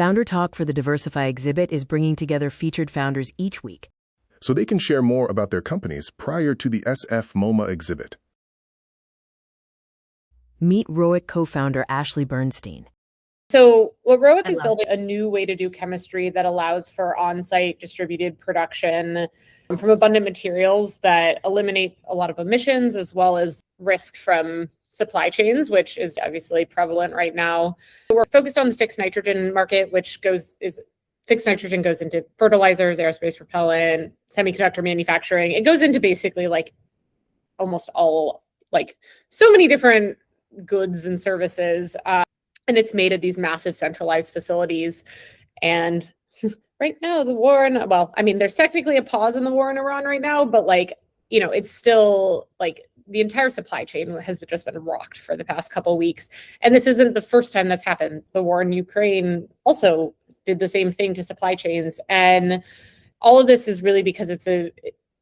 Founder Talk for the Diversify exhibit is bringing together featured founders each week, so they can share more about their companies prior to the SF MoMA exhibit. Meet Roic co-founder Ashley Bernstein. So what Roic is building a new way to do chemistry that allows for on-site distributed production from abundant materials that eliminate a lot of emissions as well as risk from supply chains, which is obviously prevalent right now. So we're focused on the fixed nitrogen market, fixed nitrogen goes into fertilizers, aerospace propellant, semiconductor manufacturing. It goes into basically like almost all, like so many different goods and services. And it's made at these massive centralized facilities. And right now, there's technically a pause in the war in Iran right now, but it's still like the entire supply chain has just been rocked for the past couple of weeks. And this isn't the first time that's happened. The war in Ukraine also did the same thing to supply chains. And all of this is really because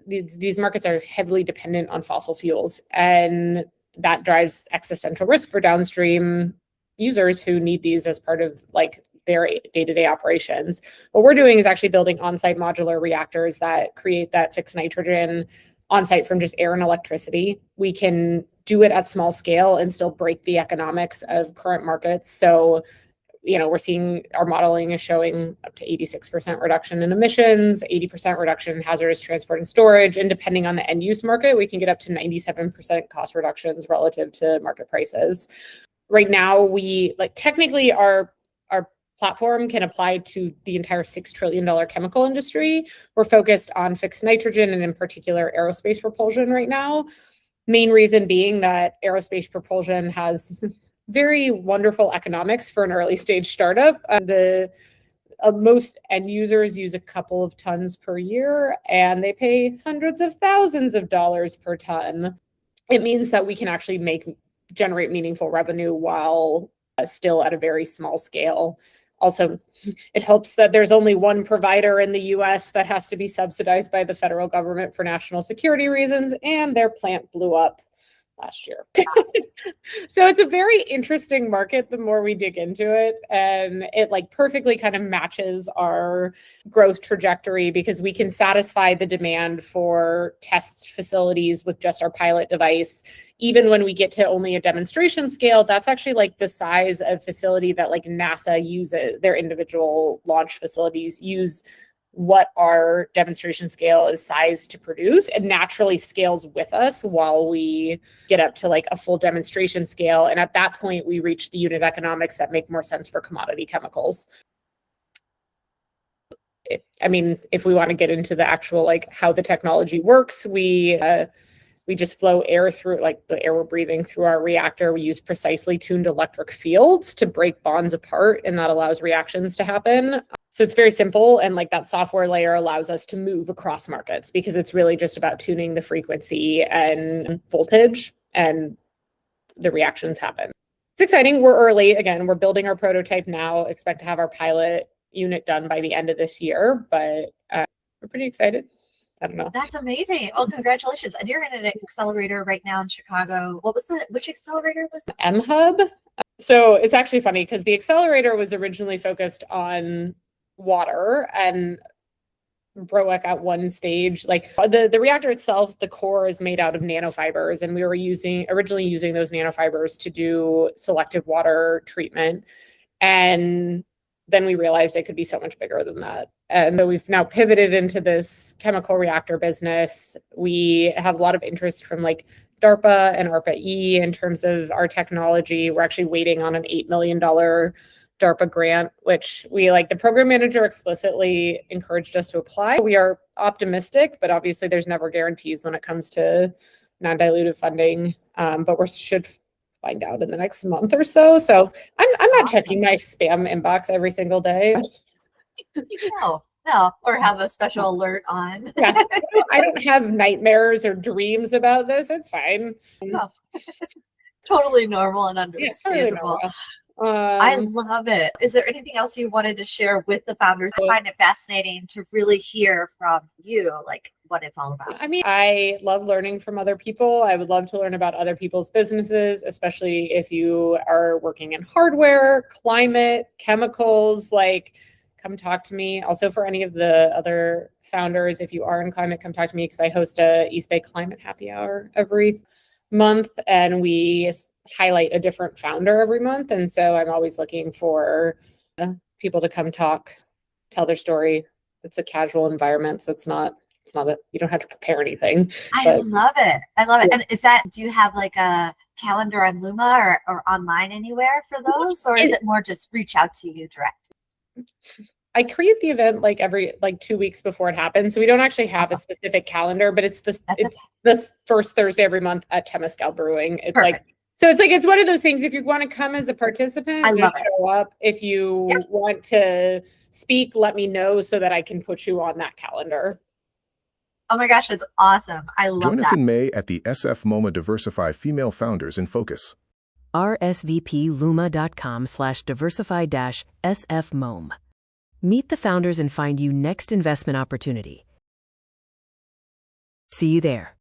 these markets are heavily dependent on fossil fuels. And that drives existential risk for downstream users who need these as part of like their day-to-day operations. What we're doing is actually building on-site modular reactors that create that fixed nitrogen on-site from just air and electricity. We can do it at small scale and still break the economics of current markets. So, we're seeing our modeling is showing up to 86% reduction in emissions, 80% reduction in hazardous transport and storage. And depending on the end use market, we can get up to 97% cost reductions relative to market prices. Right now, technically our platform can apply to the entire $6 trillion chemical industry. We're focused on fixed nitrogen and in particular aerospace propulsion right now. Main reason being that aerospace propulsion has very wonderful economics for an early stage startup. Most end users use a couple of tons per year and they pay hundreds of thousands of dollars per ton. It means that we can actually generate meaningful revenue while still at a very small scale. Also, it helps that there's only one provider in the US that has to be subsidized by the federal government for national security reasons, and their plant blew up last year. So it's a very interesting market the more we dig into it, and it perfectly kind of matches our growth trajectory because we can satisfy the demand for test facilities with just our pilot device. Even when we get to only a demonstration scale, that's actually the size of facility that NASA uses. Their individual launch facilities use what our demonstration scale is sized to produce. It naturally scales with us while we get up to a full demonstration scale. And at that point, we reach the unit economics that make more sense for commodity chemicals. If we want to get into the actual how the technology works, we just flow air through, the air we're breathing through our reactor. We use precisely tuned electric fields to break bonds apart, and that allows reactions to happen. So it's very simple, and that software layer allows us to move across markets because it's really just about tuning the frequency and voltage, and the reactions happen. It's exciting. We're early. Again, we're building our prototype now. Expect to have our pilot unit done by the end of this year, but we're pretty excited. I don't know. That's amazing. Oh, congratulations. And you're in an accelerator right now in Chicago. Which accelerator was that? M-Hub. So it's actually funny because the accelerator was originally focused on water, and Broek at one stage, the reactor itself, the core is made out of nanofibers, and we were originally using those nanofibers to do selective water treatment. And then we realized it could be so much bigger than that. And so we've now pivoted into this chemical reactor business. We have a lot of interest from DARPA and ARPA-E in terms of our technology. We're actually waiting on an $8 million DARPA grant, which the program manager explicitly encouraged us to apply. We are optimistic, but obviously there's never guarantees when it comes to non-dilutive funding. But we should find out in the next month or so. So I'm not checking my spam inbox every single day. No, or have a special alert on. Yeah, I don't have nightmares or dreams about this. It's fine. No. Totally normal and understandable. Yeah, totally normal. I love it. Is there anything else you wanted to share with the founders? I find it fascinating to really hear from you, like what it's all about. I mean, I love learning from other people. I would love to learn about other people's businesses, especially if you are working in hardware, climate, chemicals, like come talk to me. Also for any of the other founders, if you are in climate, come talk to me because I host a East Bay Climate Happy Hour every month and we highlight a different founder every month. And so I'm always looking for people to come talk, tell their story. It's a casual environment, so it's not you don't have to prepare anything. I love it. I love it. And do you have like a calendar on Luma or online anywhere for those? Or is it more just reach out to you direct? I create the event every 2 weeks before it happens. So we don't actually have a specific calendar, but it's the first Thursday every month at Temescal Brewing. It's Perfect. It's one of those things. If you want to come as a participant, I love show up. If you want to speak, let me know so that I can put you on that calendar. Oh my gosh, it's awesome. I love that. Join us in May at the SF MoMA Diversify Female Founders in Focus. rsvpluma.com/diversify-sfmom. Meet the founders and find you next investment opportunity. See you there.